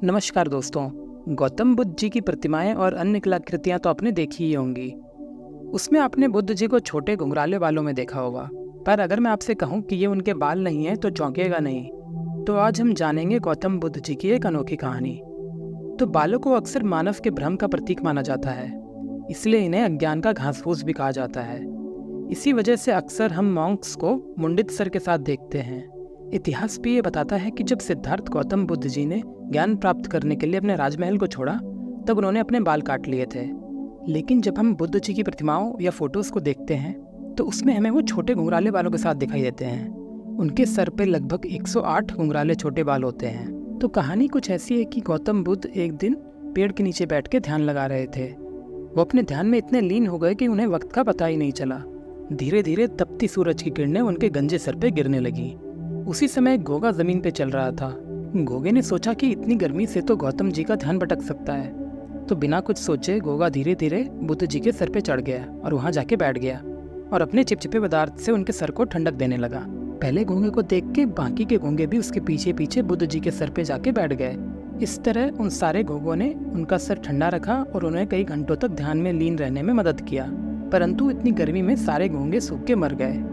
नमस्कार दोस्तों। गौतम बुद्ध जी की प्रतिमाएं और अन्य कलाकृतियां तो आपने देखी ही होंगी। उसमें आपने बुद्ध जी को छोटे घुंघराले बालों में देखा होगा। पर अगर मैं आपसे कहूं कि ये उनके बाल नहीं है तो चौंकेगा नहीं। तो आज हम जानेंगे गौतम बुद्ध जी की एक अनोखी कहानी। तो बालों को अक्सर मानव के भ्रम का प्रतीक माना जाता है, इसलिए इन्हें अज्ञान का घास फूस भी कहा जाता है। इसी वजह से अक्सर हम मॉन्क्स को मुंडित सर के साथ देखते हैं। इतिहास भी ये बताता है कि जब सिद्धार्थ गौतम बुद्ध जी ने ज्ञान प्राप्त करने के लिए अपने राजमहल को छोड़ा, तब उन्होंने अपने बाल काट लिए थे। लेकिन जब हम बुद्ध जी की प्रतिमाओं या फोटोज को देखते हैं तो उसमें हमें वो छोटे घुंघराले बालों के साथ दिखाई देते हैं। उनके सर पे लगभग 108 घुंघराले छोटे बाल होते हैं। तो कहानी कुछ ऐसी है कि गौतम बुद्ध एक दिन पेड़ के नीचे बैठ के ध्यान लगा रहे थे। वो अपने ध्यान में इतने लीन हो गए कि उन्हें वक्त का पता ही नहीं चला। धीरे धीरे तपती सूरज की किरणें उनके गंजे सर पे गिरने लगी। उसी समय एक घोगा जमीन पे चल रहा था। घोगे ने सोचा कि इतनी गर्मी से तो गौतम जी का ध्यान भटक सकता है। तो बिना कुछ सोचे घोगा धीरे धीरे बुद्ध जी के सर पे चढ़ गया और वहां जाके बैठ गया और अपने चिपचिपे पदार्थ से उनके सर को ठंडक देने लगा। पहले घोंगे को देख के बाकी के घोंगे भी उसके पीछे पीछे बुद्ध जी के सर पे जाके बैठ गए। इस तरह उन सारे घोंगों ने उनका सर ठंडा रखा और उन्हें कई घंटों तक ध्यान में लीन रहने में मदद किया। परंतु इतनी गर्मी में सारे घोंगे सूख के मर गए।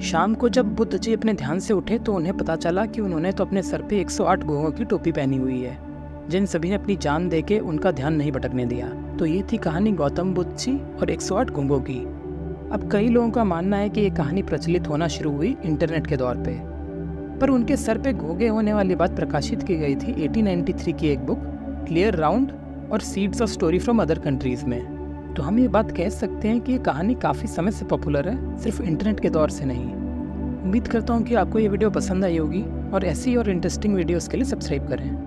शाम को जब बुद्ध जी अपने ध्यान से उठे तो उन्हें पता चला कि उन्होंने तो अपने सर पे 108 घोंघों की टोपी पहनी हुई है, जिन सभी ने अपनी जान देके उनका ध्यान नहीं भटकने दिया। तो ये थी कहानी गौतम बुद्ध जी और 108 घोंघों की। अब कई लोगों का मानना है कि ये कहानी प्रचलित होना शुरू हुई इंटरनेट के दौर पे, पर उनके सर पे घोंघे होने वाली बात प्रकाशित की गई थी 1893 की एक बुक क्लियर राउंड और seeds of story from other countries में। तो हम ये बात कह सकते हैं कि ये कहानी काफ़ी समय से पॉपुलर है, सिर्फ इंटरनेट के दौर से नहीं। उम्मीद करता हूँ कि आपको ये वीडियो पसंद आई होगी और ऐसी और इंटरेस्टिंग वीडियोस के लिए सब्सक्राइब करें।